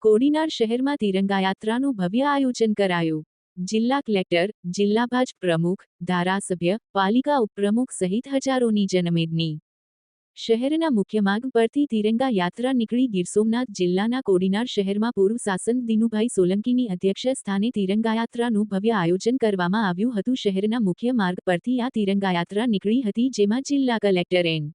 કોડીનાર શહેરમાં તિરંગા યાત્રાનું ભવ્ય આયોજન કરાયું। જિલ્લા કલેક્ટર, જિલ્લા ભાજપ પ્રમુખ, ધારાસભ્ય, પાલિકા ઉપપ્રમુખ સહિત હજારોની જનમેદની। શહેરના મુખ્ય માર્ગ પરથી તિરંગા યાત્રા નીકળી ગીર સોમનાથ જિલ્લાના કોડીનાર શહેરમાં પૂર્વ સાંસદ દિનુભાઈ સોલંકીની અધ્યક્ષ સ્થાને તિરંગા યાત્રાનું ભવ્ય આયોજન કરવામાં આવ્યું હતું। શહેરના મુખ્ય માર્ગ પરથી આ તિરંગા યાત્રા નીકળી હતી, જેમાં જિલ્લા કલેક્ટર એન.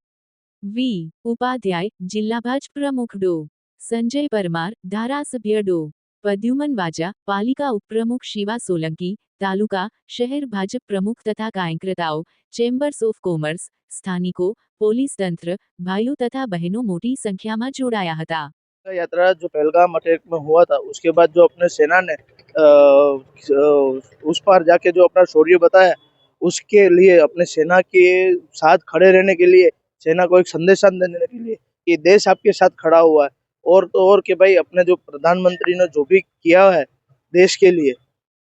વી. ઉપાધ્યાય, જિલ્લા ભાજપ પ્રમુખ ડો. સંજય પરમાર, ધારાસભ્ય ડો. પ્રદ્યુમન વાજા, પાલિકા ઉપપ્રમુખ શિવા સોલંકી, તાલુકા, શહેર ભાજપ પ્રમુખ તથા કાર્યકર્તાઓ, ચેમ્બર્સ ઓફ કોમર્સ, સ્થાનિકો, પોલીસ तंत्र, भाइयों तथा बहनों मोटी संख्या में जोड़ाया था। यात्रा जो पहलगाम अटैक में हुआ था, उसके बाद जो अपने सेना ने उस पार जाके जो अपना शौर्य बताया, उसके लिए अपने सेना के साथ खड़े रहने के लिए, सेना को एक संदेश देने के लिए कि देश आपके साथ खड़ा हुआ है। और तो और कि भाई अपने जो प्रधानमंत्री ने जो भी किया है देश के लिए,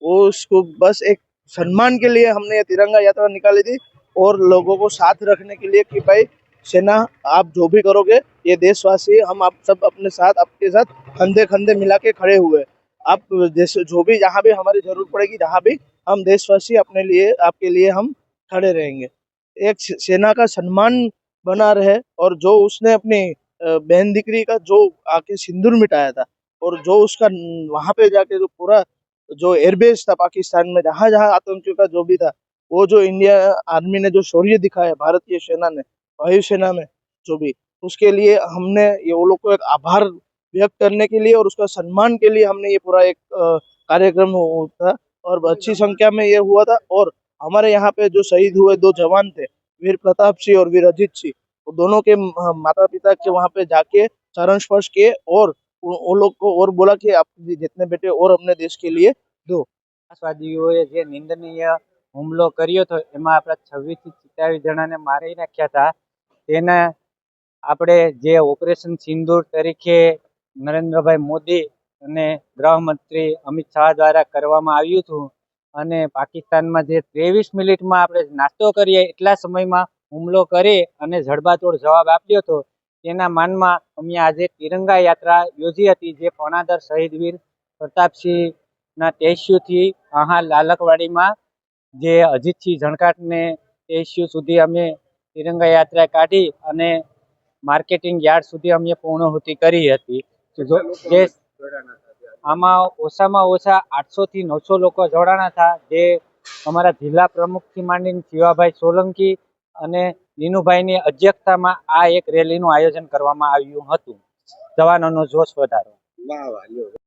वो उसको बस एक सम्मान के लिए हमने ये तिरंगा यात्रा निकाली थी, और लोगों को साथ रखने के लिए कि भाई सेना आप जो भी करोगे, ये देशवासी हम आप सब अपने साथ, आपके साथ कंधे कंधे मिला के खड़े हुए। आप देश जो भी जहाँ भी हमारी जरूरत पड़ेगी, जहाँ भी हम देशवासी अपने लिए आपके लिए हम खड़े रहेंगे। एक सेना का सम्मान बना रहे, और जो उसने अपनी बहन दीकरी का जो आके सिंदूर मिटाया था, और जो उसका वहां पे जाके जो पूरा जो एयरबेस था पाकिस्तान में, जहाँ जहाँ आतंकियों का जो भी था, वो जो इंडिया आर्मी ने जो शौर्य दिखाया, भारतीय सेना ने, वायुसेना में जो भी, उसके लिए हमने ये वो लोग को एक आभार व्यक्त करने के लिए और उसका सम्मान के लिए हमने ये पूरा एक कार्यक्रम था, और अच्छी संख्या में ये हुआ था। और हमारे यहाँ पे जो शहीद हुए 2 जवान थे, वीर प्रताप सिंह और वीर अजीत सिंह, वो दोनों के माता पिता के वहाँ पे जाके चरण स्पर्श किए, और वो लोग को और बोला कि आप जितने बेटे और अपने देश के लिए दो। આતંકવાદીઓએ જે નિંદનીય હુમલો કર્યો હતો, એમાં આપણા 26 થી 27 જણાને મારી નાખ્યા હતા। તેના આપણે જે ઓપરેશન સિંદૂર તરીકે નરેન્દ્રભાઈ મોદી અને ગૃહમંત્રી અમિત શાહ દ્વારા કરવામાં આવ્યું હતું, અને પાકિસ્તાનમાં જે 23 મિનિટમાં આપણે નાસ્તો કરીએ એટલા સમયમાં હુમલો કરી અને જડબાતોડ જવાબ આપ્યો હતો, તેના માનમાં અમે આજે તિરંગા યાત્રા યોજી હતી, જે પણાદર શહીદ વીર પ્રતાપસિંહના ટેસ્યુથી આહા લાલકવાડીમાં જે અજીતસિંહ ઝણકાટને ટેસ્યુ સુધી અમે તિરંગા યાત્રા કાઢી અને માર્કેટિંગ યાર્ડ સુધી અમે પૂર્ણાહુતિ કરી હતી। જે આમાં ઓછામાં ઓછા 800 થી 900 લોકો જોડાણા હતા, જે અમારા જિલ્લા પ્રમુખથી માંડીને શિવાભાઈ સોલંકી અને દિનુભાઈની અધ્યક્ષતામાં આ એક રેલીનું આયોજન કરવામાં આવ્યું હતું। જવાનોનો જોશ વધારો।